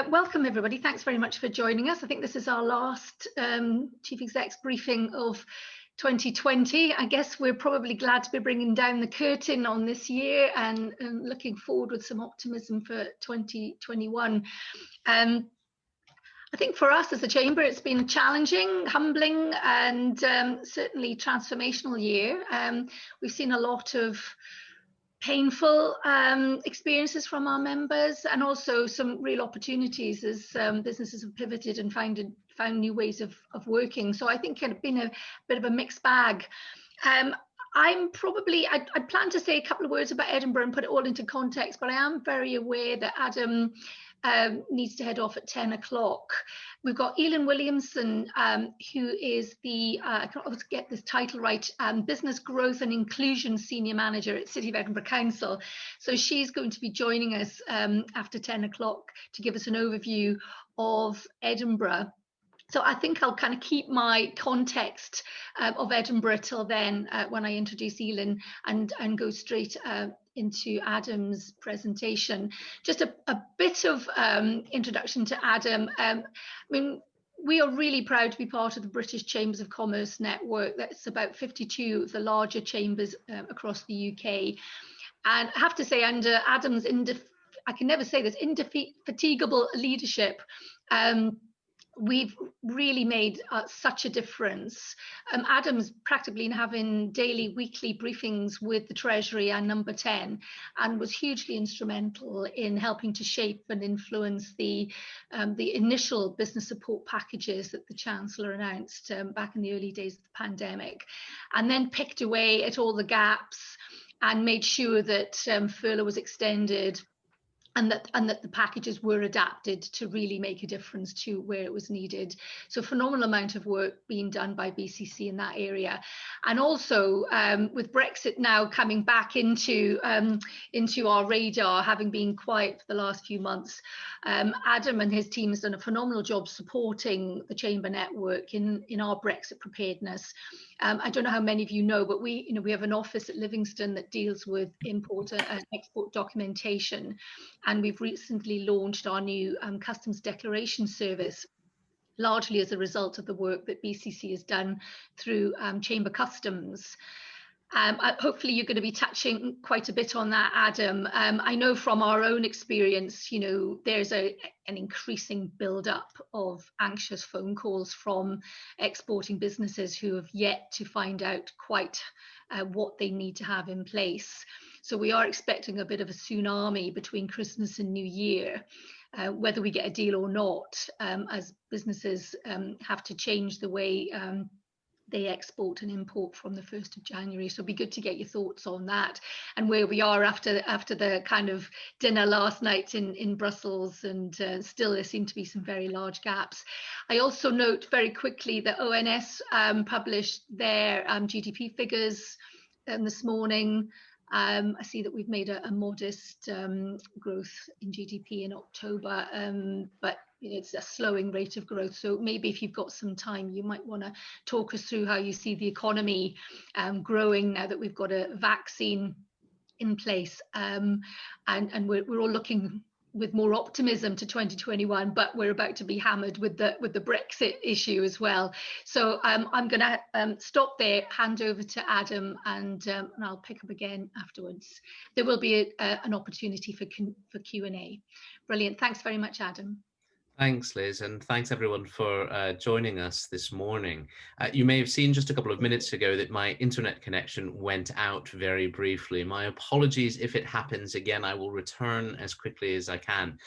Welcome, everybody. Thanks very much for joining us. I think this is our last Chief Exec's briefing of 2020. I guess we're probably glad to be bringing down the curtain on this year and looking forward with some optimism for 2021. I think for us as a chamber, it's been challenging, humbling, and certainly transformational year. We've seen a lot of painful experiences from our members, and also some real opportunities as businesses have pivoted and found new ways of working. So I think it's been a bit of a mixed bag. I'd plan to say a couple of words about Edinburgh and put it all into context, but I am very aware that Adam needs to head off at 10 o'clock. We've got Elin Williamson, who is the, I can't always get this title right, Business Growth and Inclusion Senior Manager at City of Edinburgh Council. So she's going to be joining us after 10 o'clock to give us an overview of Edinburgh. So I think I'll kind of keep my context of Edinburgh till then when I introduce Elin and go straight into Adam's presentation. Just a bit of introduction to Adam. I mean, we are really proud to be part of the British Chambers of Commerce network. That's about 52 of the larger chambers across the UK. And I have to say, under Adam's, I can never say this, indefatigable leadership, we've really made such a difference. Adam's practically having daily, weekly briefings with the Treasury and Number 10, and was hugely instrumental in helping to shape and influence the initial business support packages that the Chancellor announced back in the early days of the pandemic, and then picked away at all the gaps and made sure that furlough was extended, and that the packages were adapted to really make a difference to where it was needed. So phenomenal amount of work being done by BCC in that area. And also with Brexit now coming back into our radar, having been quiet for the last few months, Adam and his team has done a phenomenal job supporting the Chamber network in our Brexit preparedness. I don't know how many of you know, but we have an office at Livingston that deals with import and export documentation. And we've recently launched our new customs declaration service, largely as a result of the work that BCC has done through Chamber Customs. Hopefully you're going to be touching quite a bit on that, Adam. I know from our own experience, there's an increasing build-up of anxious phone calls from exporting businesses who have yet to find out quite what they need to have in place. So we are expecting a bit of a tsunami between Christmas and New Year, whether we get a deal or not, as businesses have to change the way they export and import from the 1st of January. So it'd be good to get your thoughts on that and where we are after the kind of dinner last night in Brussels, and still there seem to be some very large gaps. I also note very quickly that ONS published their GDP figures this morning. I see that we've made a modest growth in GDP in October, but it's a slowing rate of growth. So maybe if you've got some time, you might want to talk us through how you see the economy growing now that we've got a vaccine in place. And we're all looking with more optimism to 2021, but we're about to be hammered with the Brexit issue as well. So I'm going to stop there, hand over to Adam, and I'll pick up again afterwards. There will be an opportunity for Q&A. Brilliant. Thanks very much, Adam. Thanks, Liz, and thanks everyone for joining us this morning. You may have seen just a couple of minutes ago that my internet connection went out very briefly. My apologies if it happens again. I will return as quickly as I can.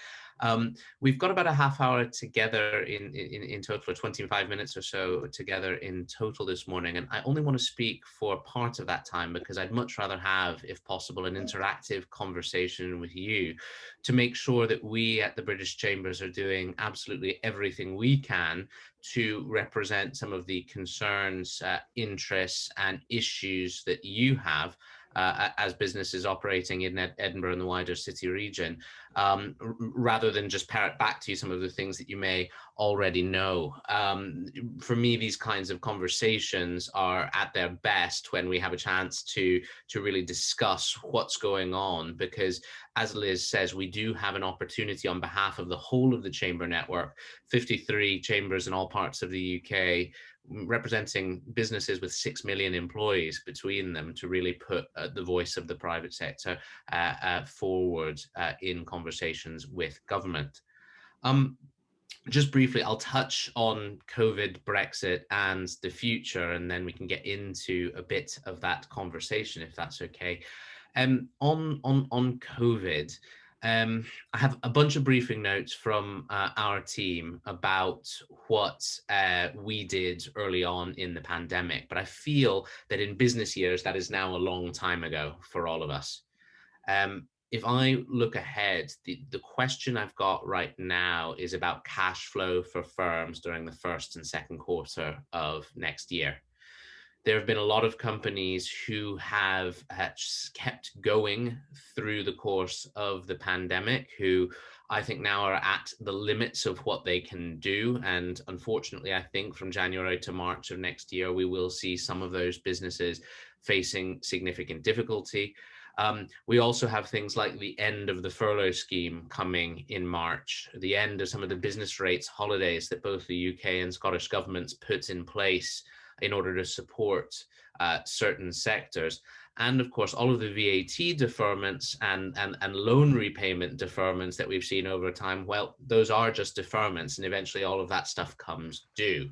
We've got about a half hour together in total, or 25 minutes or so together in total this morning. And I only want to speak for part of that time because I'd much rather have, if possible, an interactive conversation with you to make sure that we at the British Chambers are doing absolutely everything we can to represent some of the concerns, interests and issues that you have as businesses operating in Edinburgh and the wider city region, rather than just parrot back to you some of the things that you may already know. For me, these kinds of conversations are at their best when we have a chance to really discuss what's going on, because as Liz says, we do have an opportunity on behalf of the whole of the chamber network, 53 chambers in all parts of the UK, representing businesses with 6 million employees between them, to really put the voice of the private sector forward in conversations with government. Just briefly, I'll touch on COVID, Brexit, and the future, and then we can get into a bit of that conversation, if that's okay. On COVID, I have a bunch of briefing notes from our team about what we did early on in the pandemic, but I feel that in business years, that is now a long time ago for all of us. If I look ahead, the question I've got right now is about cash flow for firms during the first and second quarter of next year. There have been a lot of companies who have kept going through the course of the pandemic, who I think now are at the limits of what they can do. And unfortunately, I think from January to March of next year, we will see some of those businesses facing significant difficulty. We also have things like the end of the furlough scheme coming in March, the end of some of the business rates holidays that both the UK and Scottish governments put in place in order to support certain sectors. And of course, all of the VAT deferments and loan repayment deferments that we've seen over time, well, those are just deferments, and eventually all of that stuff comes due.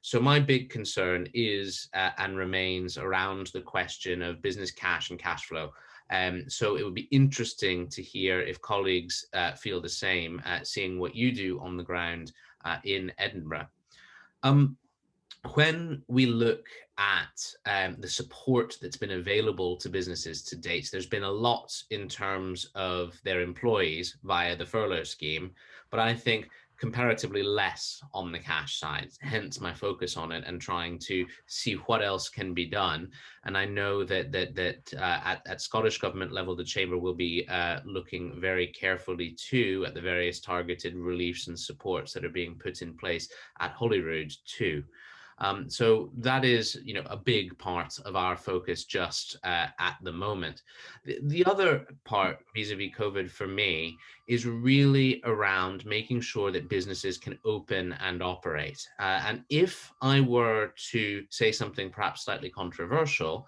So my big concern is and remains around the question of business cash and cash flow. So it would be interesting to hear if colleagues feel the same, seeing what you do on the ground in Edinburgh. When we look at the support that's been available to businesses to date, there's been a lot in terms of their employees via the furlough scheme, but I think comparatively less on the cash side, hence my focus on it and trying to see what else can be done. And I know that at Scottish Government level, the Chamber will be looking very carefully too at the various targeted reliefs and supports that are being put in place at Holyrood too. So that is, a big part of our focus just at the moment. The other part vis-a-vis COVID for me is really around making sure that businesses can open and operate. And if I were to say something perhaps slightly controversial,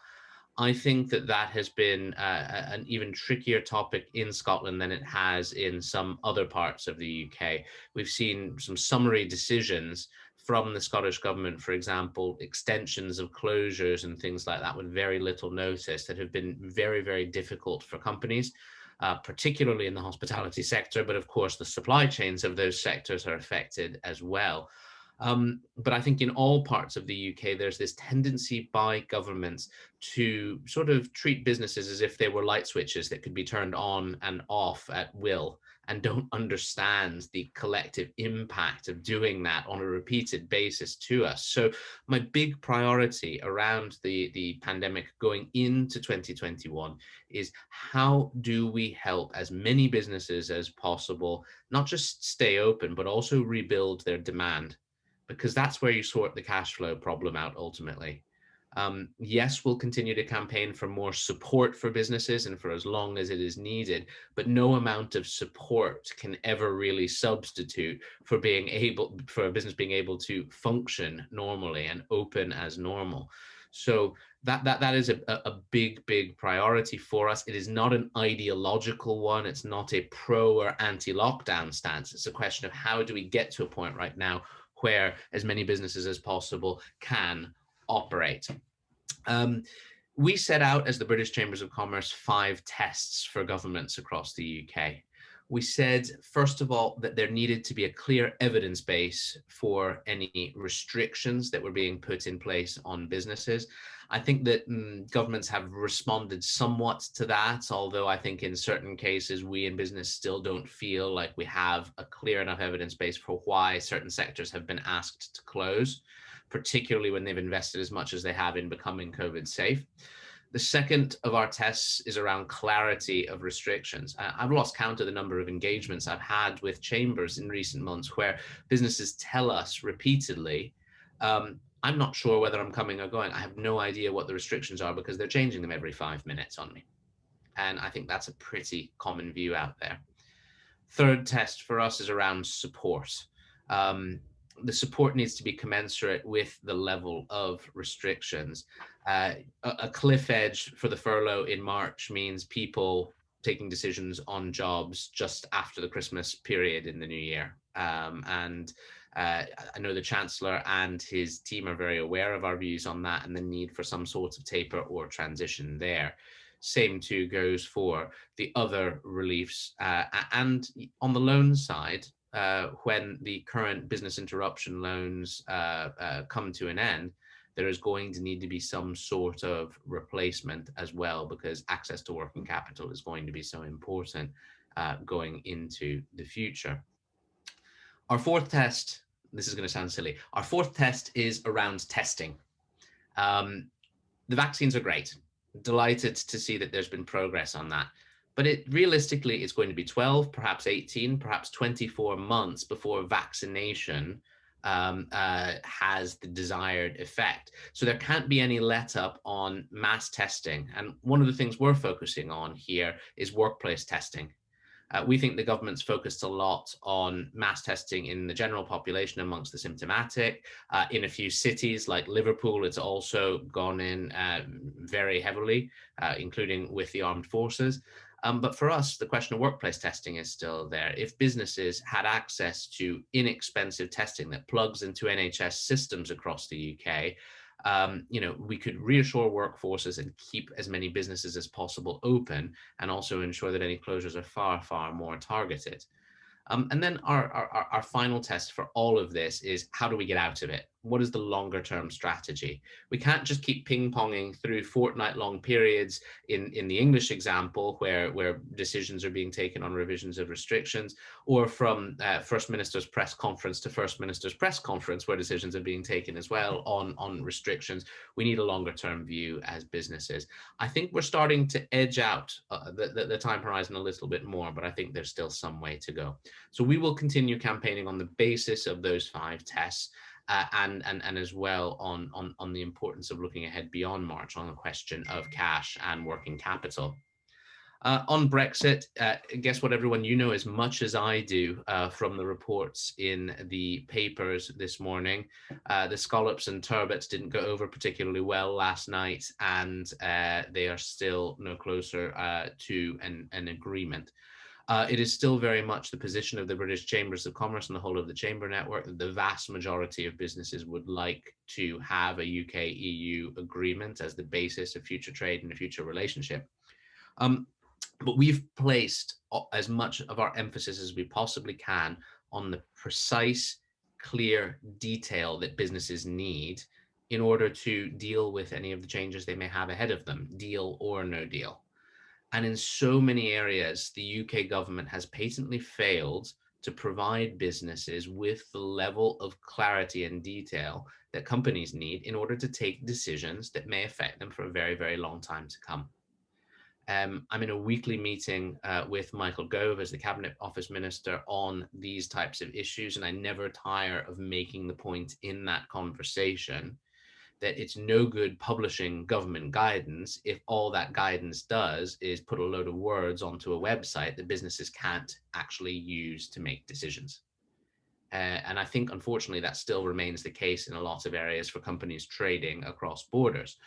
I think that has been an even trickier topic in Scotland than it has in some other parts of the UK. We've seen some summary decisions from the Scottish Government, for example, extensions of closures and things like that with very little notice that have been very, very difficult for companies, particularly in the hospitality sector. But of course, the supply chains of those sectors are affected as well. But I think in all parts of the UK, there's this tendency by governments to sort of treat businesses as if they were light switches that could be turned on and off at will, and don't understand the collective impact of doing that on a repeated basis to us. So my big priority around the pandemic going into 2021 is how do we help as many businesses as possible, not just stay open, but also rebuild their demand, because that's where you sort the cash flow problem out ultimately. Yes, we'll continue to campaign for more support for businesses and for as long as it is needed, but no amount of support can ever really substitute for a business being able to function normally and open as normal. So that is a big priority for us. It is not an ideological one. It's not a pro or anti-lockdown stance. It's a question of how do we get to a point right now where as many businesses as possible can operate. We set out as the British Chambers of Commerce 5 tests for governments across the UK. We said, first of all, that there needed to be a clear evidence base for any restrictions that were being put in place on businesses. I think that governments have responded somewhat to that, although I think in certain cases, we in business still don't feel like we have a clear enough evidence base for why certain sectors have been asked to close, particularly when they've invested as much as they have in becoming COVID safe. The second of our tests is around clarity of restrictions. I've lost count of the number of engagements I've had with chambers in recent months where businesses tell us repeatedly, I'm not sure whether I'm coming or going. I have no idea what the restrictions are because they're changing them every 5 minutes on me. And I think that's a pretty common view out there. Third test for us is around support. The support needs to be commensurate with the level of restrictions. A cliff edge for the furlough in March means people taking decisions on jobs just after the Christmas period in the new year. I know the Chancellor and his team are very aware of our views on that and the need for some sort of taper or transition there. Same too goes for the other reliefs. And on the loan side, when the current business interruption loans come to an end, there is going to need to be some sort of replacement as well, because access to working capital is going to be so important going into the future. Our fourth test, this is going to sound silly, our fourth test is around testing. The vaccines are great. Delighted to see that there's been progress on that. But realistically, it's going to be 12, perhaps 18, perhaps 24 months before vaccination has the desired effect. So there can't be any let up on mass testing. And one of the things we're focusing on here is workplace testing. We think the government's focused a lot on mass testing in the general population amongst the symptomatic. In a few cities like Liverpool, it's also gone in very heavily, including with the armed forces. But for us, the question of workplace testing is still there. If businesses had access to inexpensive testing that plugs into NHS systems across the UK, we could reassure workforces and keep as many businesses as possible open, and also ensure that any closures are far, far more targeted. And then our final test for all of this is, how do we get out of it? What is the longer term strategy? We can't just keep ping-ponging through fortnight-long periods in the English example where decisions are being taken on revisions of restrictions, or from First Minister's press conference to First Minister's press conference where decisions are being taken as well on restrictions. We need a longer term view as businesses. I think we're starting to edge out the time horizon a little bit more, but I think there's still some way to go. So we will continue campaigning on the basis of those 5 tests. And as well on the importance of looking ahead beyond March on the question of cash and working capital. On Brexit, guess what, everyone? You know as much as I do from the reports in the papers this morning. The scallops and turbots didn't go over particularly well last night, and they are still no closer to an agreement. It is still very much the position of the British Chambers of Commerce and the whole of the chamber network that the vast majority of businesses would like to have a UK-EU agreement as the basis of future trade and a future relationship. But we've placed as much of our emphasis as we possibly can on the precise, clear detail that businesses need in order to deal with any of the changes they may have ahead of them, deal or no deal. And in so many areas, the UK government has patently failed to provide businesses with the level of clarity and detail that companies need in order to take decisions that may affect them for a very, very long time to come. I'm in a weekly meeting with Michael Gove as the Cabinet Office Minister on these types of issues, and I never tire of making the point in that conversation that it's no good publishing government guidance if all that guidance does is put a load of words onto a website that businesses can't actually use to make decisions. And I think, unfortunately, that still remains the case in a lot of areas for companies trading across borders.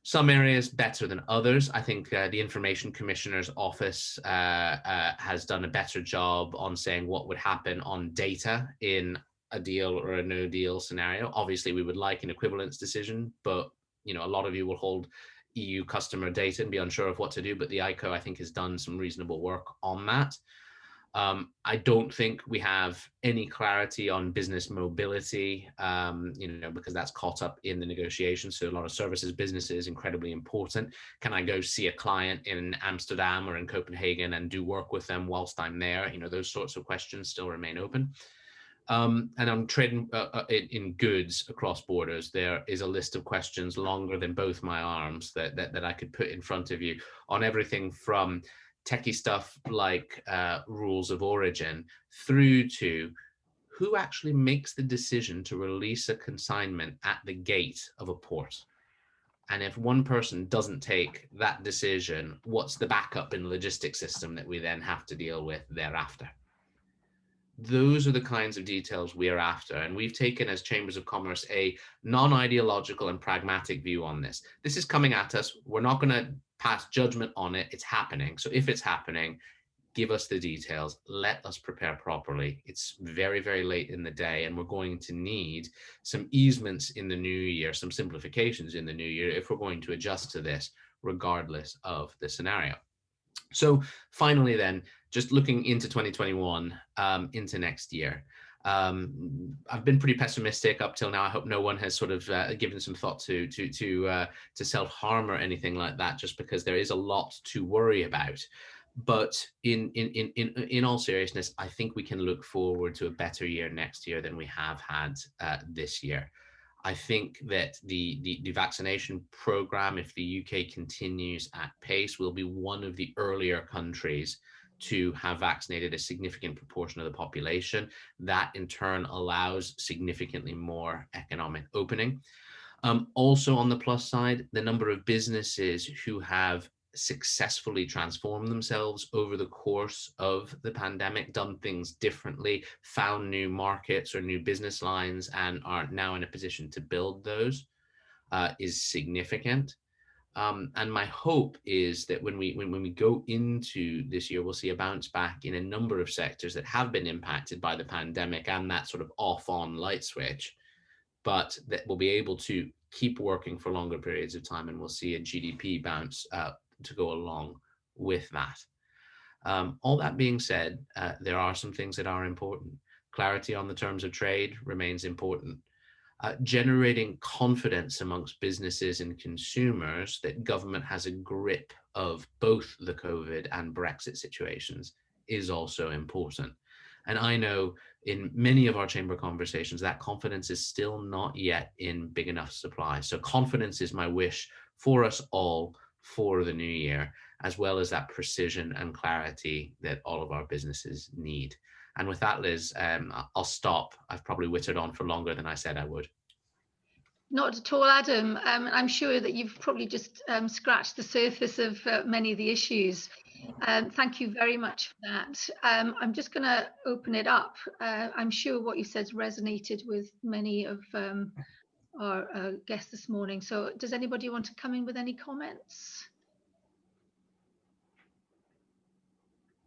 Some areas better than others. I think the Information Commissioner's Office has done a better job on saying what would happen on data in a deal or a no deal scenario. Obviously, we would like an equivalence decision, but a lot of you will hold EU customer data and be unsure of what to do. But the ICO, I think, has done some reasonable work on that. I don't think we have any clarity on business mobility, because that's caught up in the negotiations. So a lot of services business is incredibly important. Can I go see a client in Amsterdam or in Copenhagen and do work with them whilst I'm there? Those sorts of questions still remain open. And on trading in goods across borders, there is a list of questions longer than both my arms that I could put in front of you on everything from techie stuff like rules of origin through to who actually makes the decision to release a consignment at the gate of a port. And if one person doesn't take that decision, what's the backup in logistics system that we then have to deal with thereafter? Those are the kinds of details we're after. And we've taken as Chambers of Commerce a non-ideological and pragmatic view on this. This is coming at us. We're not going to pass judgment on it. It's happening. So if it's happening, give us the details. Let us prepare properly. It's very, very late in the day, and we're going to need some easements in the new year, some simplifications in the new year if we're going to adjust to this, regardless of the scenario. So finally then, just looking into 2021, into next year, I've been pretty pessimistic up till now. I hope no one has sort of given some thought to self-harm or anything like that, just because there is a lot to worry about. But in all seriousness, I think we can look forward to a better year next year than we have had this year. I think that the vaccination program, if the UK continues at pace, will be one of the earlier countries to have vaccinated a significant proportion of the population. That in turn allows significantly more economic opening. Also on the plus side, the number of businesses who have successfully transformed themselves over the course of the pandemic, done things differently, found new markets or new business lines, and are now in a position to build those is significant. And my hope is that when we go into this year, we'll see a bounce back in a number of sectors that have been impacted by the pandemic and that sort of off-on light switch, but that we'll be able to keep working for longer periods of time, and we'll see a GDP bounce to go along with that. All that being said, there are some things that are important. Clarity on the terms of trade remains important. Generating confidence amongst businesses and consumers that government has a grip of both the COVID and Brexit situations is also important. And I know in many of our chamber conversations, that confidence is still not yet in big enough supply. So confidence is my wish for us all for the new year, as well as that precision and clarity that all of our businesses need. And with that, Liz, I'll stop. I've probably wittered on for longer than I said I would. Not at all, Adam. I'm sure that you've probably just scratched the surface of many of the issues. Thank you very much for that. I'm just going to open it up. I'm sure what you said resonated with many of our guests this morning. So does anybody want to come in with any comments?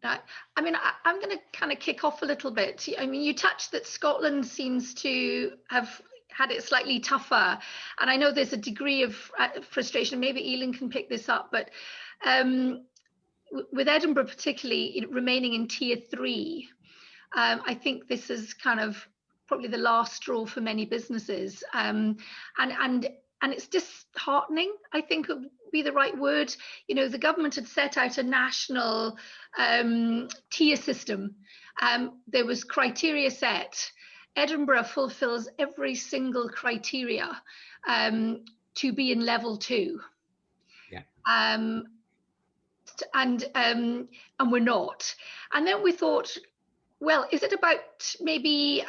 I mean, I'm going to kind of kick off a little bit. I mean, you touched that Scotland seems to have had it slightly tougher. And I know there's a degree of frustration. Maybe Elin can pick this up, but with Edinburgh particularly remaining in tier 3, I think this is kind of probably the last straw for many businesses. And it's disheartening, I think would be the right word. You know, the government had set out a national tier system. There was criteria set. Edinburgh fulfills every single criteria to be in level 2. Yeah. And we're not. And then we thought, well, is it about maybe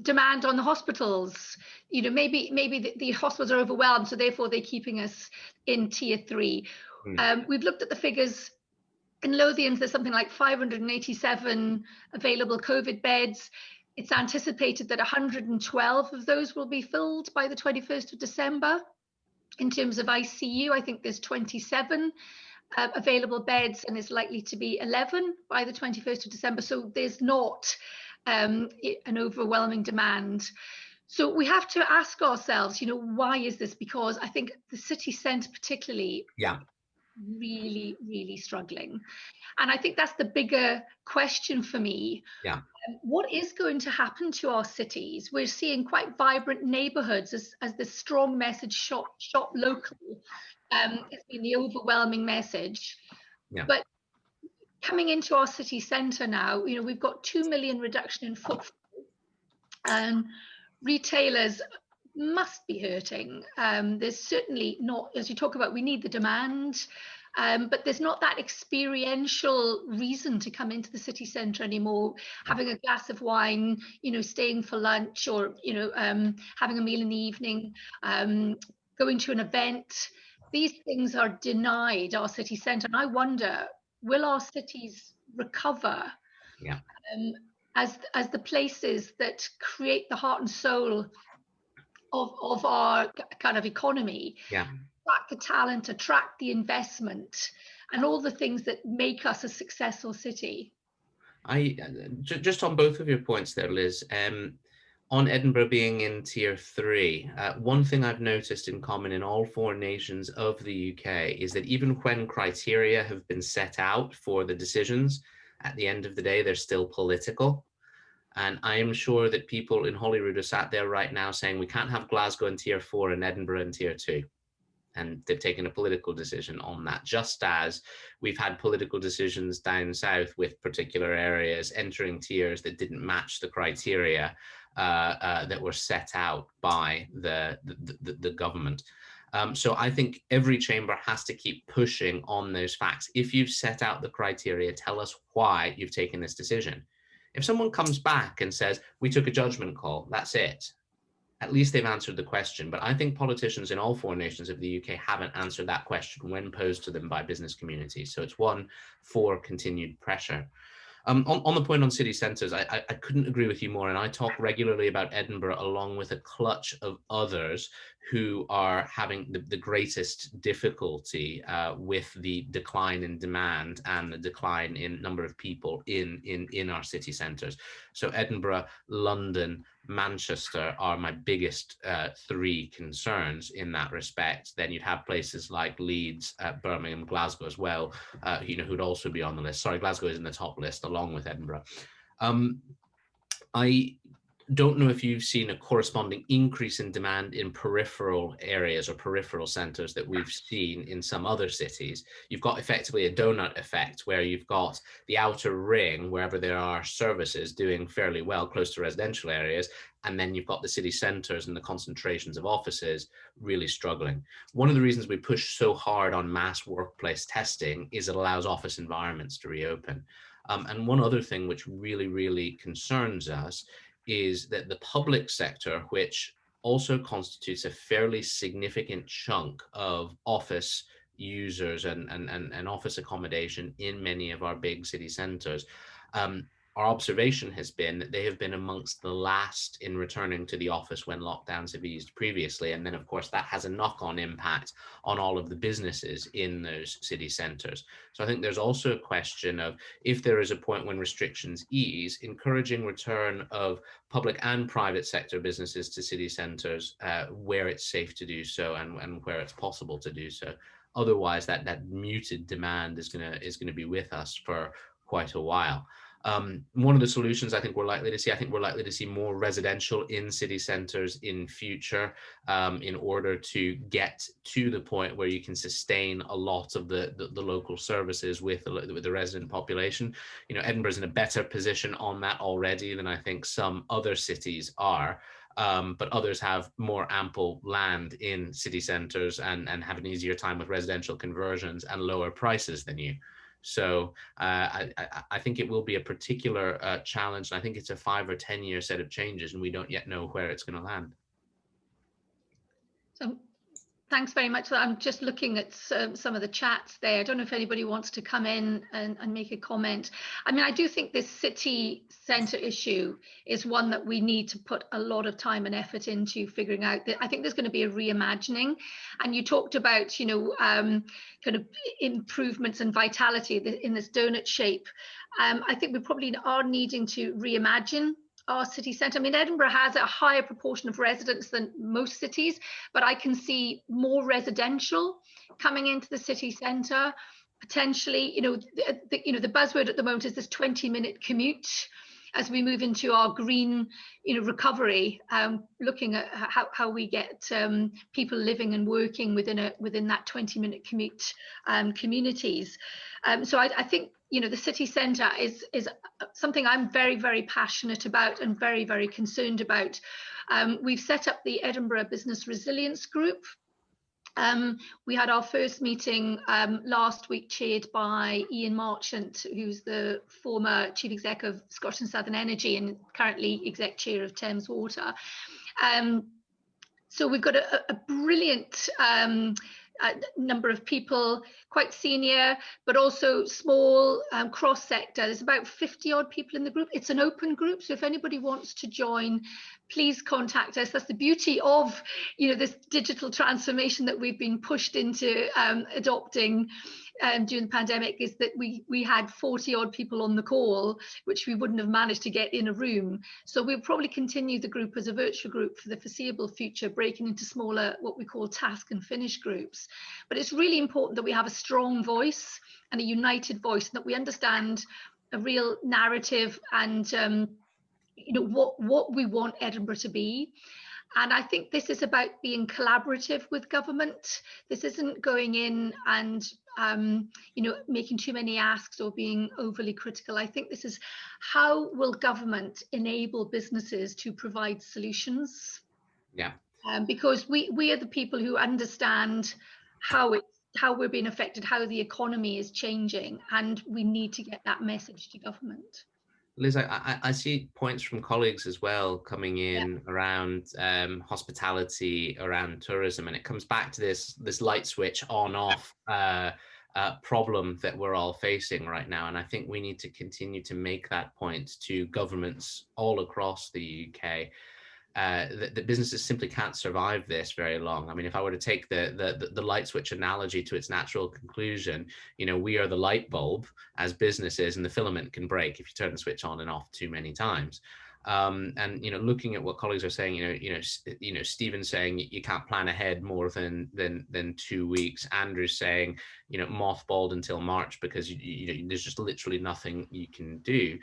demand on the hospitals? You know, maybe the hospitals are overwhelmed, so therefore they're keeping us in tier 3. We've looked at the figures. In Lothians, there's something like 587 available COVID beds. It's anticipated that 112 of those will be filled by the 21st of December. In terms of ICU, I think there's 27 available beds, and it's likely to be 11 by the 21st of December. So there's not an overwhelming demand. So we have to ask ourselves, you know, why is this? Because I think the city centre particularly, really, really struggling. And I think that's the bigger question for me. Yeah. What is going to happen to our cities? We're seeing quite vibrant neighbourhoods as the strong message shop local. It's been the overwhelming message. Yeah. But coming into our city centre now, you know, we've got 2 million reduction in footfall. Retailers must be hurting. There's certainly not, as you talk about, we need the demand, but there's not that experiential reason to come into the city centre anymore. Having a glass of wine, staying for lunch, or having a meal in the evening, going to an event. These things are denied our city centre, and I wonder, will our cities recover? Yeah. As the places that create the heart and soul of our kind of economy, yeah, attract the talent, attract the investment, and all the things that make us a successful city. I just on both of your points there, Liz, on Edinburgh being in tier 3, one thing I've noticed in common in all 4 nations of the UK is that even when criteria have been set out for the decisions, at the end of the day, they're still political. And I am sure that people in Holyrood are sat there right now saying we can't have Glasgow in tier 4 and Edinburgh in tier 2. And they've taken a political decision on that, just as we've had political decisions down south with particular areas entering tiers that didn't match the criteria that were set out by the government. So I think every chamber has to keep pushing on those facts. If you've set out the criteria, tell us why you've taken this decision. If someone comes back and says, we took a judgment call, that's it. At least they've answered the question. But I think politicians in all 4 nations of the UK haven't answered that question when posed to them by business communities. So it's one for continued pressure. On the point on city centres, I couldn't agree with you more. And I talk regularly about Edinburgh along with a clutch of others who are having the greatest difficulty with the decline in demand and the decline in number of people in our city centres. So Edinburgh, London, Manchester are my biggest 3 concerns in that respect. Then you'd have places like Leeds, Birmingham, Glasgow as well, who'd also be on the list. Sorry, Glasgow is in the top list along with Edinburgh. I don't know if you've seen a corresponding increase in demand in peripheral areas or peripheral centres that we've seen in some other cities. You've got effectively a donut effect where you've got the outer ring, wherever there are services, doing fairly well close to residential areas, and then you've got the city centres and the concentrations of offices really struggling. One of the reasons we push so hard on mass workplace testing is it allows office environments to reopen. And one other thing which really, really concerns us is that the public sector, which also constitutes a fairly significant chunk of office users and office accommodation in many of our big city centres, our observation has been that they have been amongst the last in returning to the office when lockdowns have eased previously. And then, of course, that has a knock-on impact on all of the businesses in those city centres. So I think there's also a question of, if there is a point when restrictions ease, encouraging return of public and private sector businesses to city centres where it's safe to do so and where it's possible to do so. Otherwise, that muted demand is gonna be with us for quite a while. One of the solutions I think we're likely to see more residential in city centres in future in order to get to the point where you can sustain a lot of the local services with the resident population. Edinburgh's in a better position on that already than I think some other cities are. But others have more ample land in city centres and have an easier time with residential conversions and lower prices than you. So I think it will be a particular challenge. And I think it's a 5 or 10 year set of changes, and we don't yet know where it's going to land. So thanks very much. I'm just looking at some of the chats there. I don't know if anybody wants to come in and make a comment. I mean, I do think this city centre issue is one that we need to put a lot of time and effort into figuring out. I think there's going to be a reimagining. And you talked about, kind of improvements and vitality in this donut shape. I think we probably are needing to reimagine our city centre. I mean, Edinburgh has a higher proportion of residents than most cities, but I can see more residential coming into the city centre. Potentially, the buzzword at the moment is this 20-minute commute as we move into our green, recovery, looking at how we get people living and working within that 20-minute commute communities. So I think the city centre is something I'm very, very passionate about and very, very concerned about. We've set up the Edinburgh Business Resilience Group. We had our first meeting last week, chaired by Ian Marchant, who's the former Chief Exec of Scottish and Southern Energy and currently Exec Chair of Thames Water. So we've got a brilliant number of people, quite senior, but also small, cross-sector. There's about 50 odd people in the group. It's an open group, so if anybody wants to join, please contact us. That's the beauty of, this digital transformation that we've been pushed into adopting during the pandemic, is that we had 40 odd people on the call, which we wouldn't have managed to get in a room. So we'll probably continue the group as a virtual group for the foreseeable future, breaking into smaller, what we call task and finish groups. But it's really important that we have a strong voice and a united voice, and that we understand a real narrative and what we want Edinburgh to be. And I think this is about being collaborative with government. This isn't going in and making too many asks or being overly critical. I think this is how will government enable businesses to provide solutions. Yeah. Because we are the people who understand how we're being affected, how the economy is changing, and we need to get that message to government. Liz, I see points from colleagues as well coming in around hospitality, around tourism, and it comes back to this light switch on-off problem that we're all facing right now. And I think we need to continue to make that point to governments all across the UK. That businesses simply can't survive this very long. I mean, if I were to take the light switch analogy to its natural conclusion, we are the light bulb as businesses, and the filament can break if you turn the switch on and off too many times. And looking at what colleagues are saying, Stephen's saying you can't plan ahead more than 2 weeks. Andrew's saying, mothballed until March because there's just literally nothing you can do.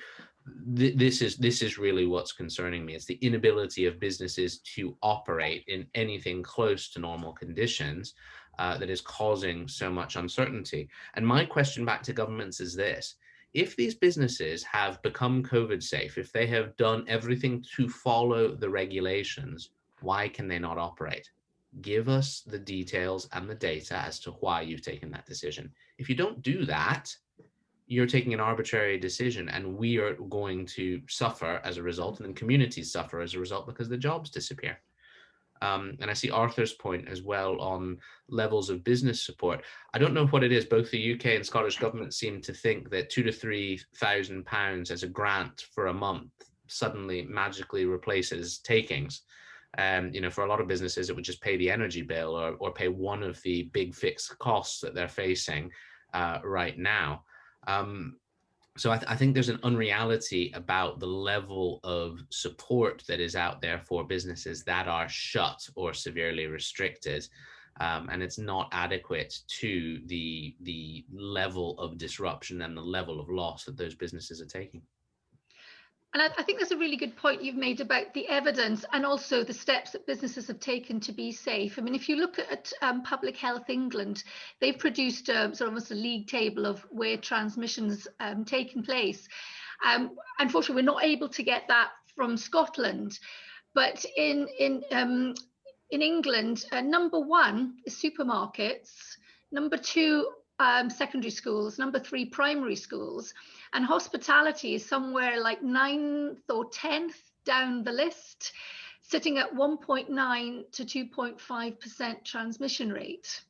This is really what's concerning me. It's the inability of businesses to operate in anything close to normal conditions that is causing so much uncertainty. And my question back to governments is this: if these businesses have become COVID safe, if they have done everything to follow the regulations, why can they not operate? Give us the details and the data as to why you've taken that decision. If you don't do that, you're taking an arbitrary decision, and we are going to suffer as a result, and then communities suffer as a result because the jobs disappear. And I see Arthur's point as well on levels of business support. I don't know what it is. Both the UK and Scottish government seem to think that £2,000 to £3,000 as a grant for a month suddenly magically replaces takings. For a lot of businesses, it would just pay the energy bill or pay one of the big fixed costs that they're facing right now. So I think there's an unreality about the level of support that is out there for businesses that are shut or severely restricted, and it's not adequate to the level of disruption and the level of loss that those businesses are taking. And I think that's a really good point you've made about the evidence and also the steps that businesses have taken to be safe. I mean, if you look at Public Health England, they've produced sort of almost a league table of where transmissions taken place. Unfortunately, we're not able to get that from Scotland, but in England, number one is supermarkets, number two secondary schools, number three primary schools, and hospitality is somewhere like 9th or 10th down the list, sitting at 1.9 to 2.5% transmission rate.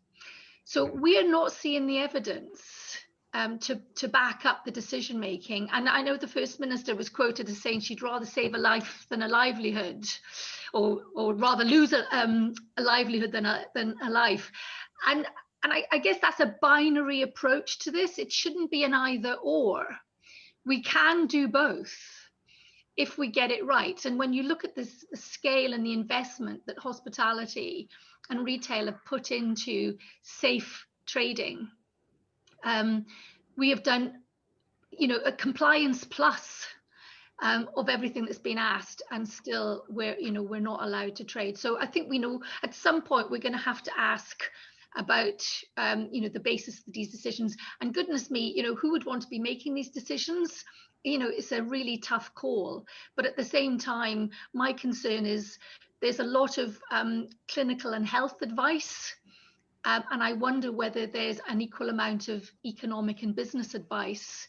So we are not seeing the evidence to back up the decision making. And I know the First Minister was quoted as saying she'd rather save a life than a livelihood, or rather lose a livelihood than a life. And I guess that's a binary approach to this. It shouldn't be an either or. We can do both if we get it right. And when you look at the scale and the investment that hospitality and retail have put into safe trading, we have done, a compliance plus of everything that's been asked, and still we're not allowed to trade. So I think we know at some point we're going to have to ask about the basis of these decisions. And goodness me, who would want to be making these decisions? It's a really tough call. But at the same time, my concern is there's a lot of clinical and health advice. And I wonder whether there's an equal amount of economic and business advice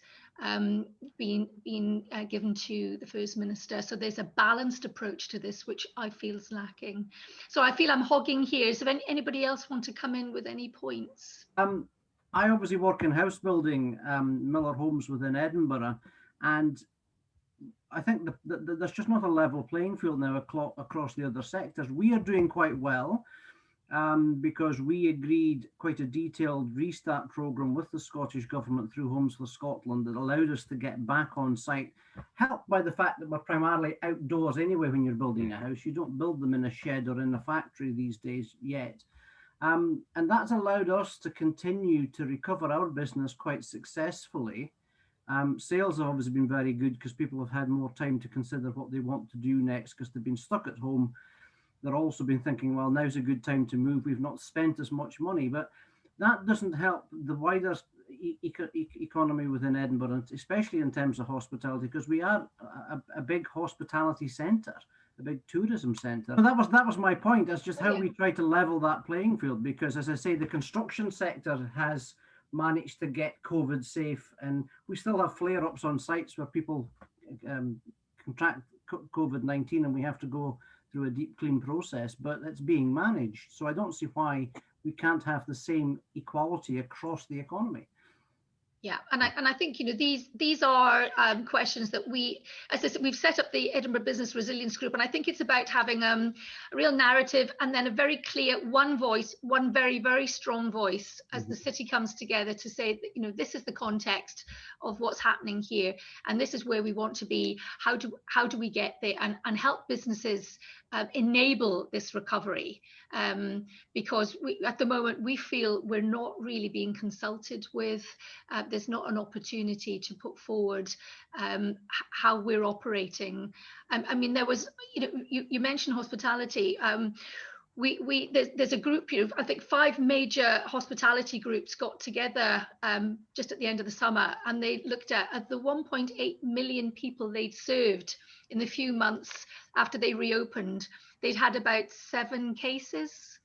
being given to the First Minister. So there's a balanced approach to this, which I feel is lacking. So I feel I'm hogging here. So if anybody else want to come in with any points? I obviously work in house building, Miller Homes within Edinburgh, and I think there's just not a level playing field now across the other sectors. We are doing quite well because we agreed quite a detailed restart programme with the Scottish Government through Homes for Scotland that allowed us to get back on site, helped by the fact that we're primarily outdoors anyway when you're building a house. You don't build them in a shed or in a factory these days yet. And that's allowed us to continue to recover our business quite successfully. Sales have obviously been very good because people have had more time to consider what they want to do next because they've been stuck at home. They've also been thinking, well, now's a good time to move. We've not spent as much money, but that doesn't help the wider economy within Edinburgh, especially in terms of hospitality, because we are a big hospitality centre, a big tourism centre. So that was my point. That's just how we try to level that playing field, because as I say, the construction sector has managed to get COVID safe, and we still have flare-ups on sites where people contract COVID-19 and we have to go through a deep clean process, but it's being managed. So I don't see why we can't have the same equality across the economy. Yeah, and I think these are questions that as I said, we've set up the Edinburgh Business Resilience Group, and I think it's about having a real narrative and then a very clear one voice, one very, very strong voice as the city comes together to say that this is the context of what's happening here, and this is where we want to be. How do we get there and help businesses enable this recovery? Because at the moment we feel we're not really being consulted with. There's not an opportunity to put forward how we're operating. I mean, there was, you mentioned hospitality. There's a group, I think 5 major hospitality groups got together just at the end of the summer, and they looked at the 1.8 million people they'd served in the few months after they reopened. They'd had about 7 cases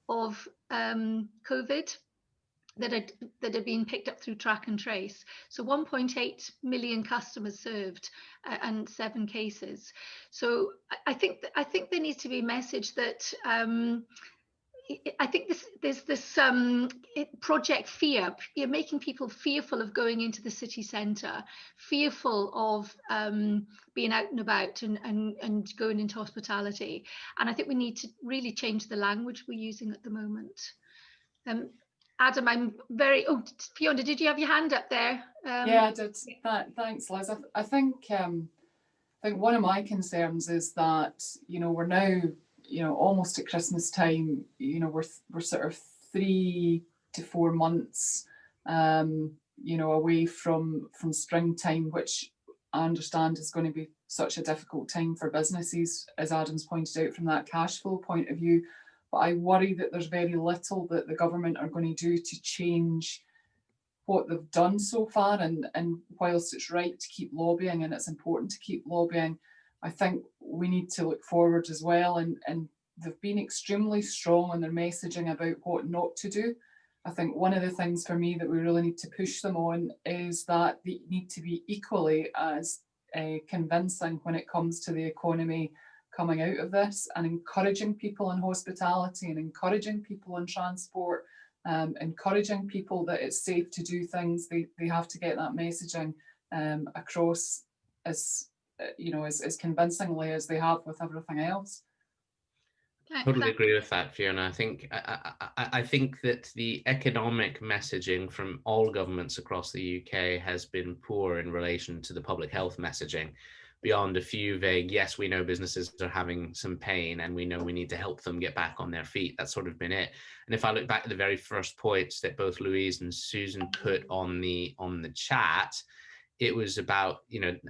of COVID that had been picked up through track and trace. So 1.8 million customers served and 7 cases. So I think there needs to be a message that I think there's this project fear. You're making people fearful of going into the city centre, fearful of being out and about and going into hospitality. And I think we need to really change the language we're using at the moment. Adam, I'm very. Oh, Fiona, did you have your hand up there? Yeah, I did. Thanks, Liz. I think one of my concerns is that we're now almost at Christmas time. We're sort of 3 to 4 months away from springtime, which I understand is going to be such a difficult time for businesses, as Adam's pointed out, from that cash flow point of view. But I worry that there's very little that the government are going to do to change what they've done so far. And whilst it's right to keep lobbying and it's important to keep lobbying, I think we need to look forward as well. And they've been extremely strong on their messaging about what not to do. I think one of the things for me that we really need to push them on is that they need to be equally as convincing when it comes to the economy coming out of this, and encouraging people in hospitality and encouraging people in transport, encouraging people that it's safe to do things. They have to get that messaging across as convincingly as they have with everything else. Totally agree with that, Fiona. I think that the economic messaging from all governments across the UK has been poor in relation to the public health messaging. Beyond a few vague, yes, we know businesses are having some pain and we know we need to help them get back on their feet. That's sort of been it. And if I look back at the very first points that both Louise and Susan put on the chat, it was about,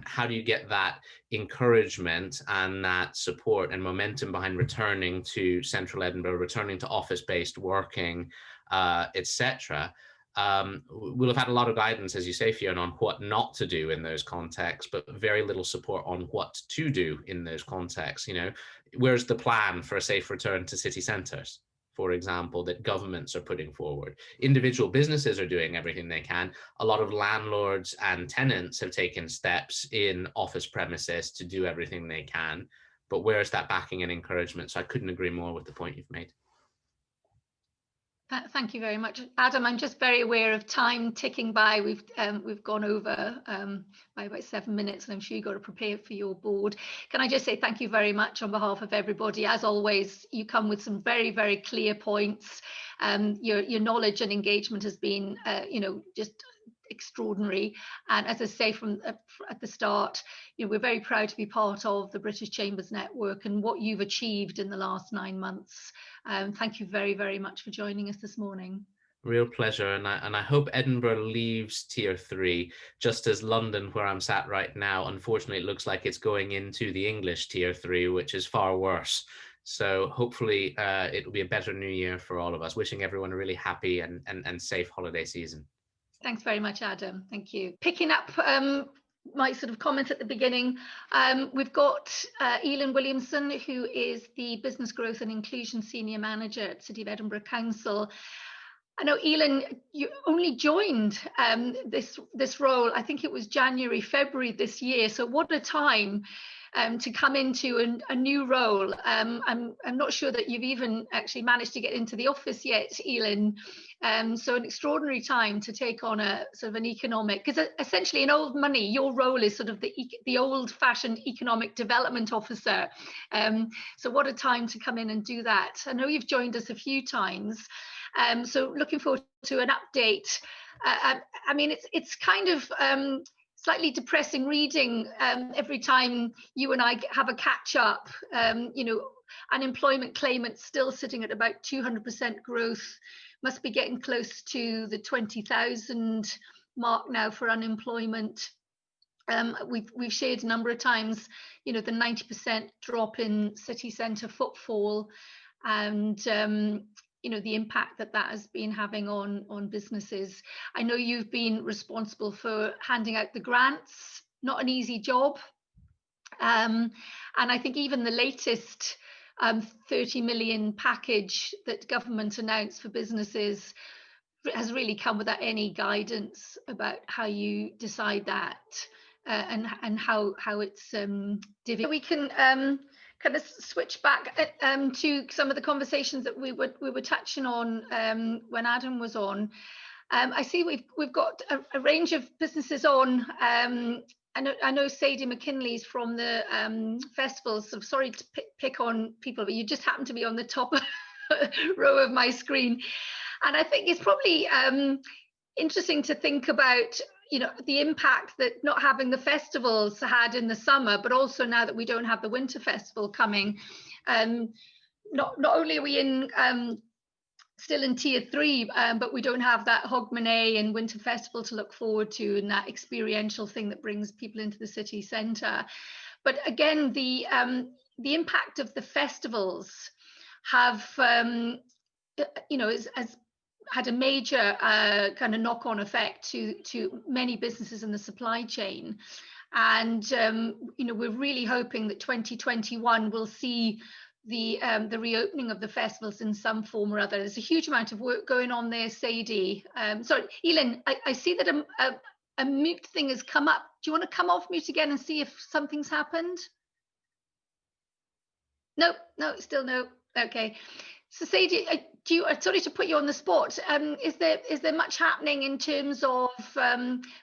how do you get that encouragement and that support and momentum behind returning to central Edinburgh, returning to office-based working, etc. We'll have had a lot of guidance, as you say, Fiona, on what not to do in those contexts, but very little support on what to do in those contexts. Where's the plan for a safe return to city centres, for example, that governments are putting forward? Individual businesses are doing everything they can. A lot of landlords and tenants have taken steps in office premises to do everything they can. But where's that backing and encouragement? So I couldn't agree more with the point you've made. Thank you very much, Adam. I'm just very aware of time ticking by. We've gone over by about 7 minutes, and I'm sure you've got to prepare for your board. Can I just say thank you very much on behalf of everybody? As always, you come with some very, very clear points. Your knowledge and engagement has been, just extraordinary. And as I say from at the start, we're very proud to be part of the British Chambers Network and what you've achieved in the last 9 months. Thank you very, very much for joining us this morning. Real pleasure, and I hope Edinburgh leaves Tier 3, just as London, where I'm sat right now, unfortunately it looks like it's going into the English Tier 3, which is far worse. So hopefully it'll be a better new year for all of us. Wishing everyone a really happy and safe holiday season. Thanks very much, Adam. Thank you. Picking up my sort of comments at the beginning, we've got Elin Williamson, who is the Business Growth and Inclusion Senior Manager at City of Edinburgh Council. I know, Elin, you only joined this role, I think it was January, February this year. So what a time to come into a new role. I'm not sure that you've even actually managed to get into the office yet, Elin. So an extraordinary time to take on a sort of an economic, because essentially in old money, your role is sort of the old-fashioned economic development officer. So what a time to come in and do that. I know you've joined us a few times. So looking forward to an update. I mean, it's kind of slightly depressing reading every time you and I have a catch up. Unemployment claimants still sitting at about 200% growth, must be getting close to the 20,000 mark now for unemployment. We've shared a number of times, the 90% drop in city centre footfall, and the impact that has been having on businesses. I know you've been responsible for handing out the grants, not an easy job. And I think even the latest 30 million package that government announced for businesses has really come without any guidance about how you decide that and how it's divvied. We can kind of switch back to some of the conversations that we were touching on when Adam was on. I see we've got a range of businesses on. I know Sadie McKinley's from the festivals, so sorry to pick on people, but you just happen to be on the top row of my screen. And I think it's probably interesting to think about, the impact that not having the festivals had in the summer, but also now that we don't have the winter festival coming. Not only are we still in Tier 3, but we don't have that Hogmanay and Winter Festival to look forward to, and that experiential thing that brings people into the city centre. But again, the impact of the festivals have, has had a major kind of knock-on effect to many businesses in the supply chain. And, we're really hoping that 2021 will see the reopening of the festivals in some form or other. There's a huge amount of work going on there, Sadie. Sorry, Elin, I see that a mute thing has come up. Do you want to come off mute again and see if something's happened? No, still no. Okay. So Sadie, sorry to put you on the spot. Is there much happening in terms of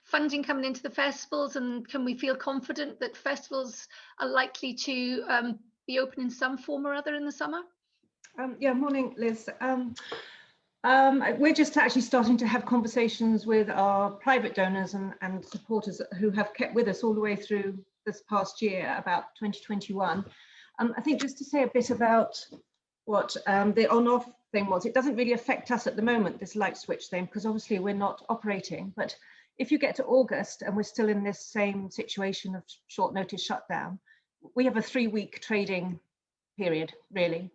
funding coming into the festivals, and can we feel confident that festivals are likely to be open in some form or other in the summer? Yeah, morning, Liz. We're just actually starting to have conversations with our private donors and supporters who have kept with us all the way through this past year about 2021. I think just to say a bit about what the on-off thing was, it doesn't really affect us at the moment, this light switch thing, because obviously we're not operating, but if you get to August and we're still in this same situation of short notice shutdown, we have a 3-week trading period, really.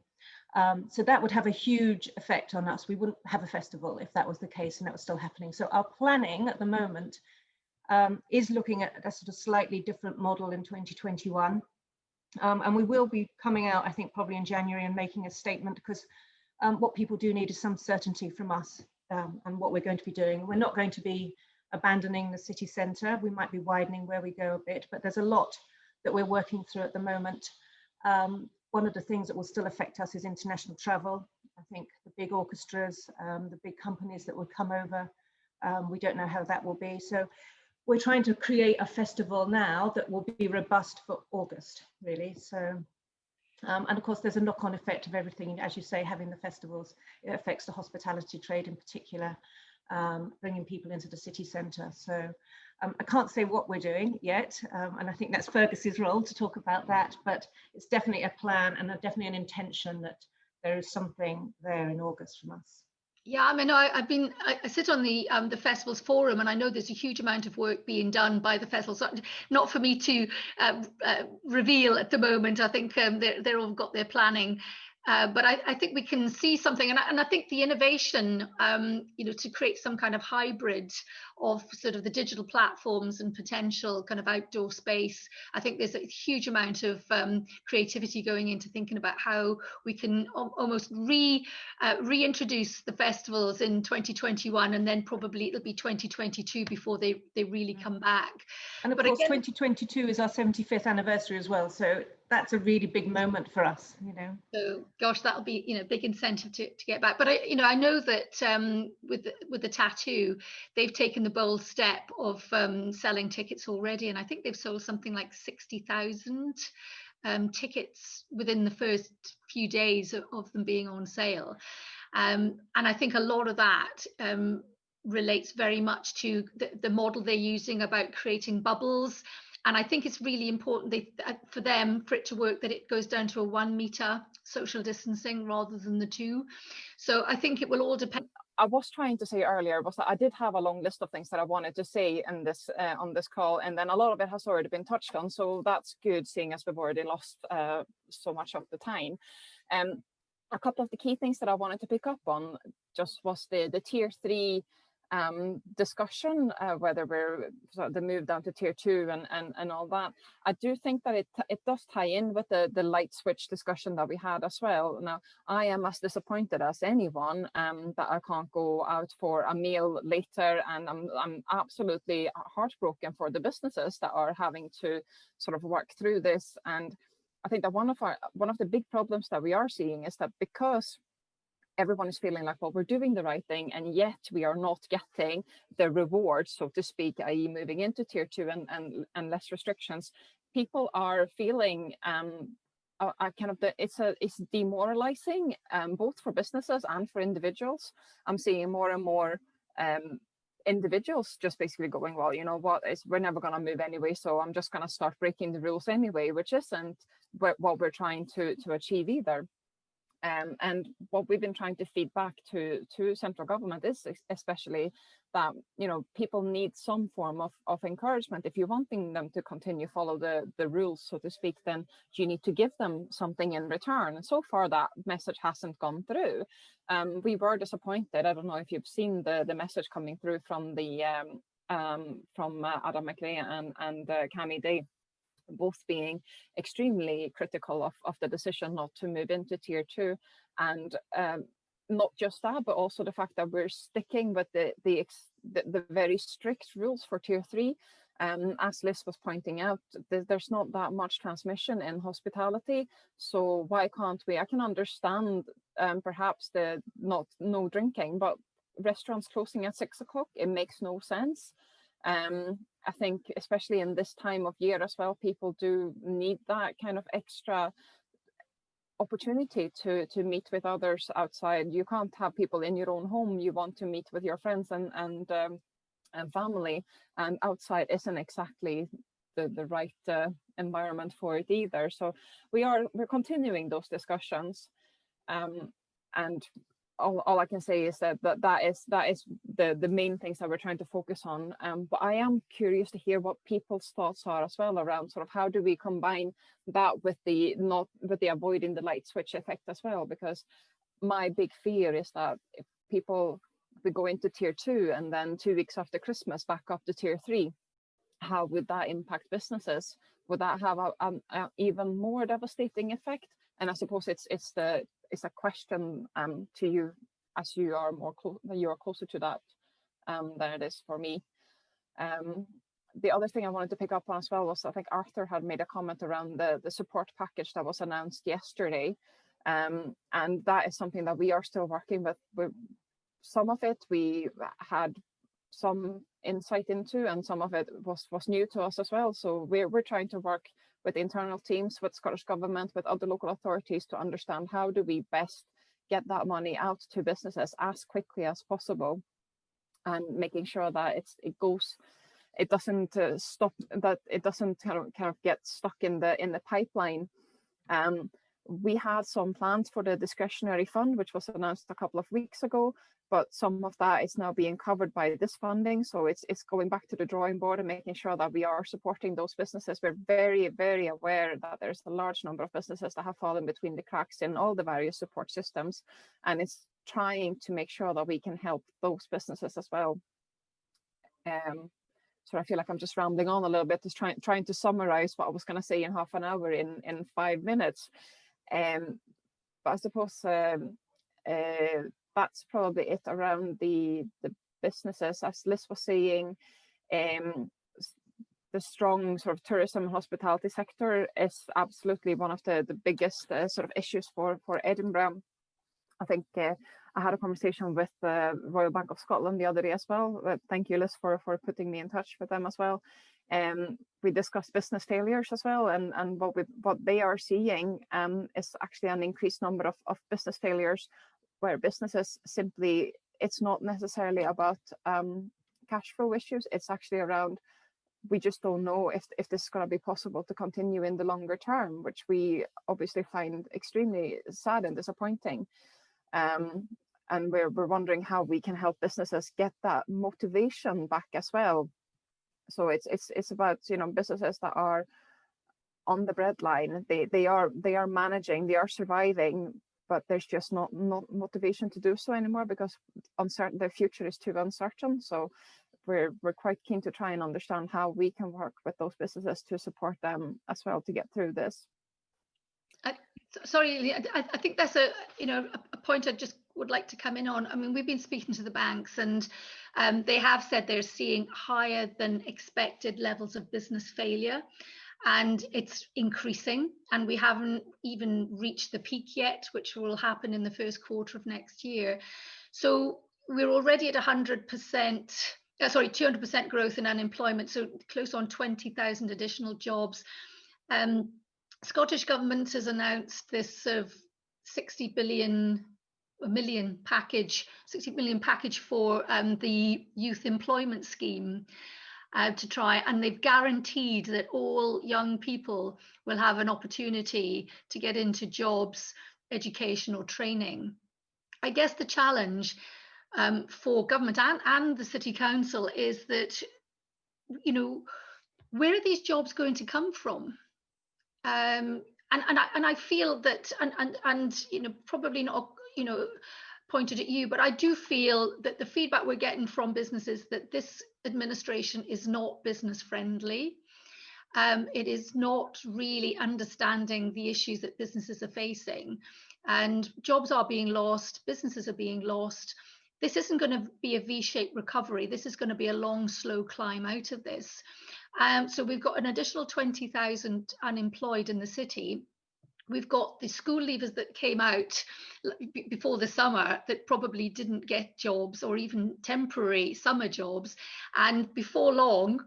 So that would have a huge effect on us. We wouldn't have a festival if that was the case and that was still happening. So our planning at the moment is looking at a sort of slightly different model in 2021. And we will be coming out, I think, probably in January and making a statement, because what people do need is some certainty from us and what we're going to be doing. We're not going to be abandoning the city centre. We might be widening where we go a bit, but there's a lot that we're working through at the moment. One of the things that will still affect us is international travel. I think the big orchestras, the big companies that will come over, we don't know how that will be. So we're trying to create a festival now that will be robust for August, really. So, and of course, there's a knock-on effect of everything. As you say, having the festivals, it affects the hospitality trade in particular, bringing people into the city centre. So I can't say what we're doing yet, and I think that's Fergus's role to talk about that, but it's definitely a plan and definitely an intention that there is something there in August from us. Yeah, I mean, I sit on the festivals forum, and I know there's a huge amount of work being done by the festivals. Not for me to reveal at the moment. I think they're all got their planning. But I think we can see something, and I think the innovation, to create some kind of hybrid of sort of the digital platforms and potential kind of outdoor space. I think there's a huge amount of creativity going into thinking about how we can almost reintroduce the festivals in 2021, and then probably it'll be 2022 before they really come back. And of course, again, 2022 is our 75th anniversary as well, so that's a really big moment for us, So gosh, that'll be big incentive to get back. But I know that with the tattoo, they've taken the bold step of selling tickets already, and I think they've sold something like 60,000 tickets within the first few days of them being on sale. And I think a lot of that relates very much to the model they're using about creating bubbles. And I think it's really important for it to work, that it goes down to a 1 meter social distancing rather than the 2. So I think it will all depend. I was trying to say earlier was that I did have a long list of things that I wanted to say in this on this call, and then a lot of it has already been touched on. So that's good, seeing as we've already lost so much of the time. A couple of the key things that I wanted to pick up on just was the tier 3 discussion, whether we're the move down to tier 2 and all that. I do think that it does tie in with the light switch discussion that we had as well. Now, I am as disappointed as anyone that I can't go out for a meal later, and I'm absolutely heartbroken for the businesses that are having to sort of work through this. And I think that one of the big problems that we are seeing is that because everyone is feeling like, well, we're doing the right thing, and yet we are not getting the reward, so to speak, i.e. moving into tier 2 and less restrictions. People are feeling it's demoralizing, both for businesses and for individuals. I'm seeing more and more individuals just basically going, well, we're never going to move anyway, so I'm just going to start breaking the rules anyway, which isn't what we're trying to achieve either. And what we've been trying to feed back to central government is especially that, people need some form of encouragement. If you're wanting them to continue follow the rules, so to speak, then you need to give them something in return. And so far that message hasn't gone through. We were disappointed. I don't know if you've seen the message coming through from the from Adam McRae and Cami Day, both being extremely critical of the decision not to move into tier 2, and not just that, but also the fact that we're sticking with the very strict rules for tier 3. As Liz was pointing out, there's not that much transmission in hospitality, so why can't we? I can understand perhaps the no drinking, but restaurants closing at 6 o'clock, it makes no sense. I think especially in this time of year as well, people do need that kind of extra opportunity to meet with others outside. You can't have people in your own home. You want to meet with your friends and family, and outside isn't exactly the right environment for it either. So we're continuing those discussions, and all I can say is that is the main things that we're trying to focus on. But I am curious to hear what people's thoughts are as well around sort of how do we combine that with the avoiding the light switch effect as well, because my big fear is that if people we go into tier 2 and then 2 weeks after Christmas back up to tier 3, how would that impact businesses? Would that have a even more devastating effect? And I suppose it's a question to you, as you are closer to that than it is for me. The other thing I wanted to pick up on as well was I think Arthur had made a comment around the support package that was announced yesterday, and that is something that we are still working with. Some of it we had some insight into, and some of it was new to us as well. So we're trying to work with internal teams, with Scottish Government, with other local authorities to understand how do we best get that money out to businesses as quickly as possible, and making sure that it doesn't stop, that it doesn't kind of get stuck in the pipeline. We had some plans for the discretionary fund, which was announced a couple of weeks ago, but some of that is now being covered by this funding. So it's going back to the drawing board and making sure that we are supporting those businesses. We're very, very aware that there's a large number of businesses that have fallen between the cracks in all the various support systems, and it's trying to make sure that we can help those businesses as well. So I feel like I'm just rambling on a little bit, just trying to summarize what I was going to say in half an hour in 5 minutes. But I suppose that's probably it around the businesses. As Liz was saying, the strong sort of tourism and hospitality sector is absolutely one of the biggest sort of issues for Edinburgh. I think I had a conversation with the Royal Bank of Scotland the other day as well. Thank you, Liz, for putting me in touch with them as well. We discussed business failures as well, and what they are seeing is actually an increased number of business failures, where businesses simply, it's not necessarily about cash flow issues. It's actually around, we just don't know if this is going to be possible to continue in the longer term, which we obviously find extremely sad and disappointing. And we're wondering how we can help businesses get that motivation back as well. So it's about, you know, businesses that are on the breadline. They are managing, they are surviving, but there's just not motivation to do so anymore because their future is too uncertain. So we're quite keen to try and understand how we can work with those businesses to support them as well to get through this. Sorry, I think that's a point I just would like to come in on. I mean, we've been speaking to the banks, and they have said they're seeing higher than expected levels of business failure, and it's increasing, and we haven't even reached the peak yet, which will happen in the first quarter of next year. So we're already at 200% growth in unemployment, so close on 20,000 additional jobs. Scottish Government has announced this sort of 60 million package for the youth employment scheme to try, and they've guaranteed that all young people will have an opportunity to get into jobs, education or training. I guess the challenge for government and the City Council is that, you know, where are these jobs going to come from? And I feel that, and you know, probably not, you know, pointed at you, but I do feel that the feedback we're getting from businesses that this administration is not business friendly. It is not really understanding the issues that businesses are facing, and jobs are being lost, businesses are being lost. This isn't going to be a V-shaped recovery. This is going to be a long, slow climb out of this. So we've got an additional 20,000 unemployed in the city. We've got the school leavers that came out before the summer that probably didn't get jobs or even temporary summer jobs. And before long,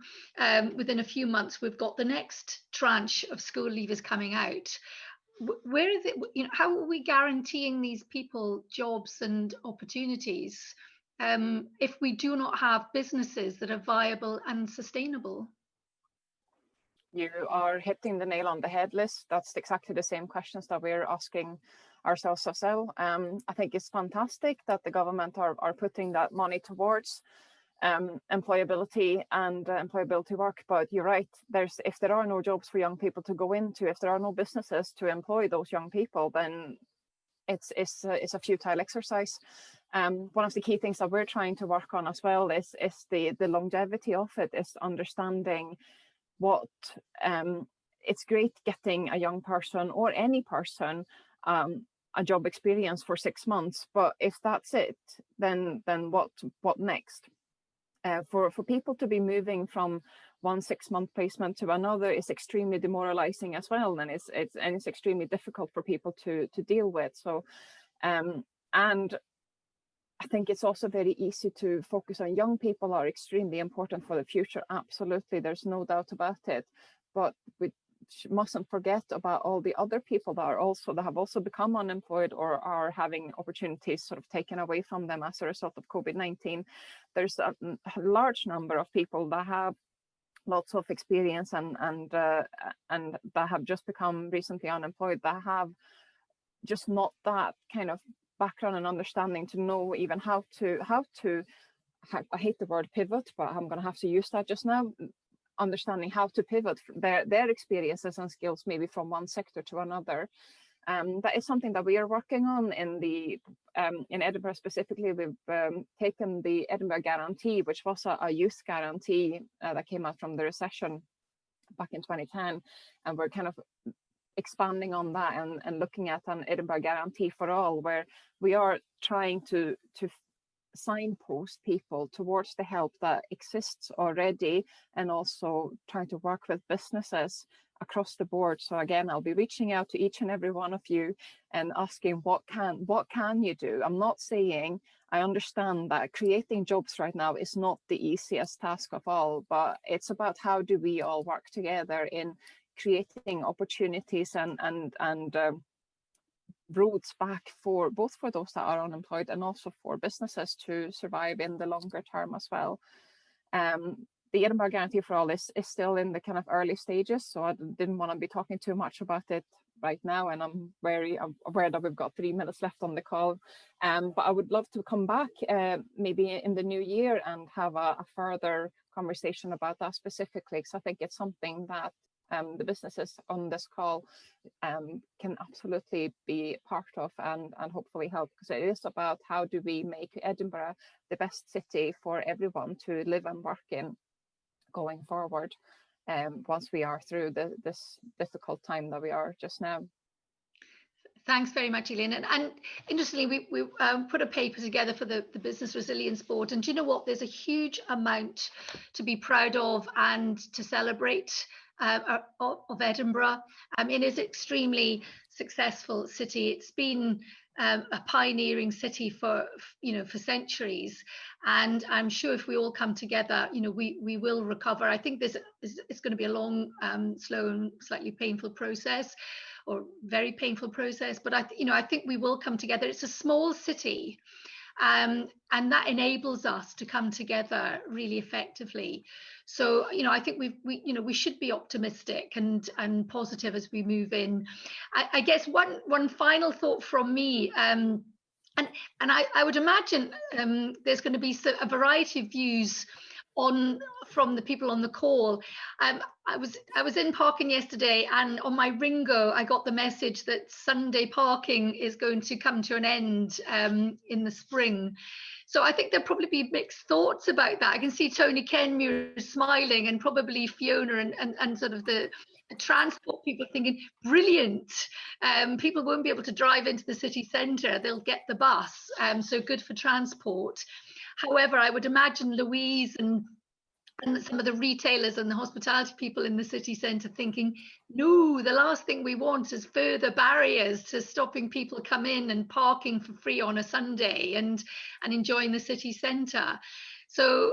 within a few months, we've got the next tranche of school leavers coming out. Where is it, you know, how are we guaranteeing these people jobs and opportunities if we do not have businesses that are viable and sustainable? You are hitting the nail on the head, Liz. That's exactly the same questions that we're asking ourselves as well. I think it's fantastic that the government are putting that money towards employability and employability work, but you're right, if there are no jobs for young people to go into, if there are no businesses to employ those young people, then it's a futile exercise. One of the key things that we're trying to work on as well is the longevity of it, is understanding what it's great getting a young person or any person a job experience for 6 months, but if that's it, then what next? For people to be moving from one 6-month placement to another is extremely demoralizing as well, and it's extremely difficult for people to deal with. So and I think it's also very easy to focus on young people are extremely important for the future. Absolutely, there's no doubt about it, but we mustn't forget about all the other people that have also become unemployed or are having opportunities sort of taken away from them as a result of COVID-19. There's a large number of people that have lots of experience and that have just become recently unemployed, that have just not that kind of background and understanding to know even how to I hate the word pivot, but I'm going to have to use that just now. Understanding how to pivot their experiences and skills maybe from one sector to another. That is something that we are working on in Edinburgh specifically. We've taken the Edinburgh Guarantee, which was a youth guarantee that came out from the recession back in 2010, and we're kind of expanding on that and looking at an Edinburgh Guarantee for all, where we are trying to signpost people towards the help that exists already, and also trying to work with businesses across the board. So again, I'll be reaching out to each and every one of you and asking what can you do. I'm not saying, I understand that creating jobs right now is not the easiest task of all, but it's about how do we all work together in creating opportunities and roads back for both for those that are unemployed and also for businesses to survive in the longer term as well. The Edinburgh Guarantee for All is still in the kind of early stages, so I didn't want to be talking too much about it right now, and I'm very aware that we've got 3 minutes left on the call. But I would love to come back maybe in the new year and have a further conversation about that specifically, because I think it's something that the businesses on this call can absolutely be part of and hopefully help, because it is about how do we make Edinburgh the best city for everyone to live and work in going forward, once we are through this difficult time that we are just now. Thanks very much, Elaine. And interestingly, we put a paper together for the Business Resilience Board. And do you know what? There's a huge amount to be proud of and to celebrate of Edinburgh. I mean, it's an extremely successful city. It's been a pioneering city for centuries, and I'm sure if we all come together, we will recover. I think it's going to be a long, slow and slightly painful process, or very painful process, but I think we will come together. It's a small city, and that enables us to come together really effectively. So I think we should be optimistic and positive as we move in. I guess one final thought from me, and I would imagine there's going to be a variety of views from the people on the call. I was in parking yesterday, and on my Ringo I got the message that Sunday parking is going to come to an end in the spring. So I think there'll probably be mixed thoughts about that. I can see Tony Kenmure smiling, and probably Fiona and sort of the transport people thinking, brilliant. People won't be able to drive into the city centre, they'll get the bus, so good for transport. However, I would imagine Louise and some of the retailers and the hospitality people in the city centre thinking, no, the last thing we want is further barriers to stopping people come in and parking for free on a Sunday and enjoying the city centre. So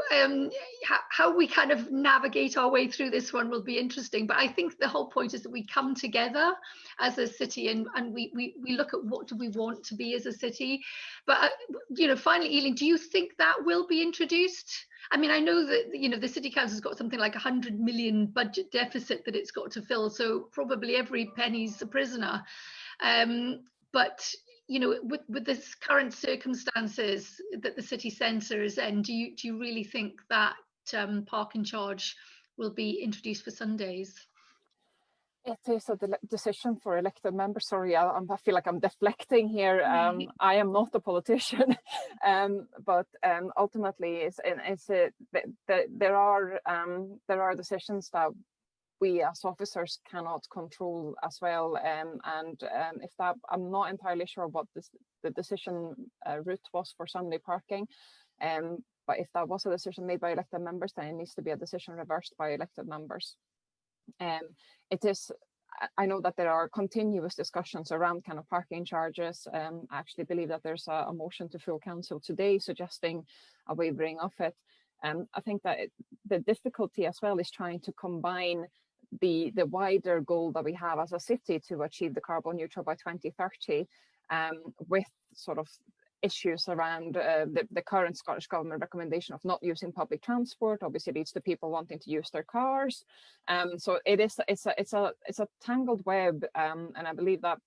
how we kind of navigate our way through this one will be interesting. But I think the whole point is that we come together as a city and we look at what do we want to be as a city. But, finally, Eileen, do you think that will be introduced? I mean, I know that, the City Council's got something like 100 million budget deficit that it's got to fill. So probably every penny's a prisoner. But, you know, with this current circumstances that the city centre is in, do you really think that parking charge will be introduced for Sundays? It is a decision for elected members. Sorry, I feel like I'm deflecting here. I am not a politician, but ultimately, there are decisions that we as officers cannot control as well. And if that, I'm not entirely sure what the decision route was for Sunday parking. But if that was a decision made by elected members, then it needs to be a decision reversed by elected members. It is, I know that there are continuous discussions around kind of parking charges. I actually believe that there's a motion to full council today suggesting a waiving of it. I think that the difficulty as well is trying to combine the wider goal that we have as a city to achieve the carbon neutral by 2030 with sort of issues around the current Scottish Government recommendation of not using public transport. Obviously leads to people wanting to use their cars. So it's a tangled web, and I believe that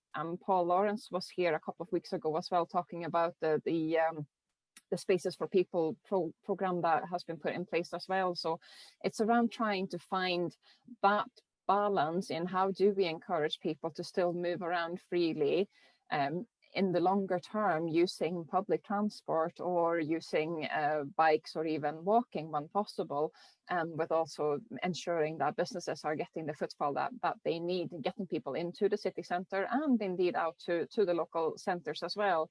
Paul Lawrence was here a couple of weeks ago as well, talking about the Spaces for People program that has been put in place as well. So it's around trying to find that balance in how do we encourage people to still move around freely in the longer term, using public transport or using bikes or even walking when possible, with also ensuring that businesses are getting the footfall that they need, getting people into the city centre and indeed out to the local centres as well.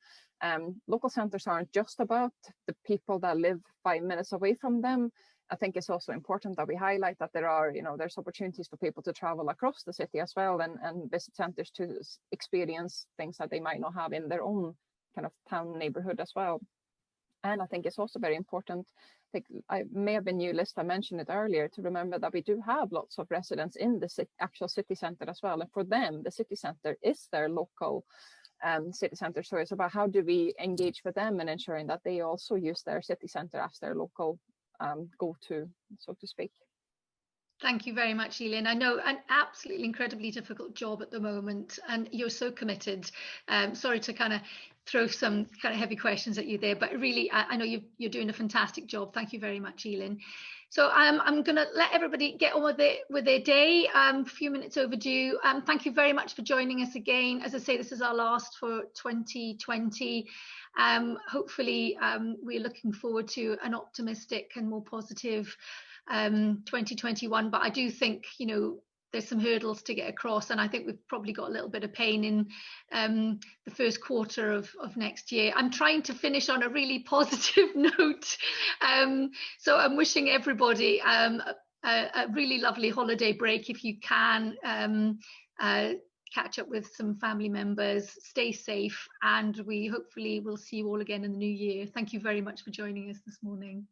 Local centres aren't just about the people that live 5 minutes away from them. I think it's also important that we highlight that there are, there's opportunities for people to travel across the city as well and visit centres to experience things that they might not have in their own kind of town neighbourhood as well. And I think it's also very important, I think I may have been you, Liz, I mentioned it earlier, to remember that we do have lots of residents in the actual city centre as well. And for them, the city centre is their local city centre. So it's about how do we engage with them and ensuring that they also use their city centre as their local go-to, so to speak. Thank you very much, Eileen. I know an absolutely incredibly difficult job at the moment, and you're so committed. Sorry to kind of throw some kind of heavy questions at you there, but really, I know you're doing a fantastic job. Thank you very much, Eileen. So I'm going to let everybody get on with their day. A few minutes overdue. Thank you very much for joining us again. As I say, this is our last for 2020. Hopefully, we're looking forward to an optimistic and more positive 2021, but I do think there's some hurdles to get across, and I think we've probably got a little bit of pain in the first quarter of next year. I'm trying to finish on a really positive note, so I'm wishing everybody a really lovely holiday break if you can. Catch up with some family members, stay safe, and we hopefully will see you all again in the new year. Thank you very much for joining us this morning.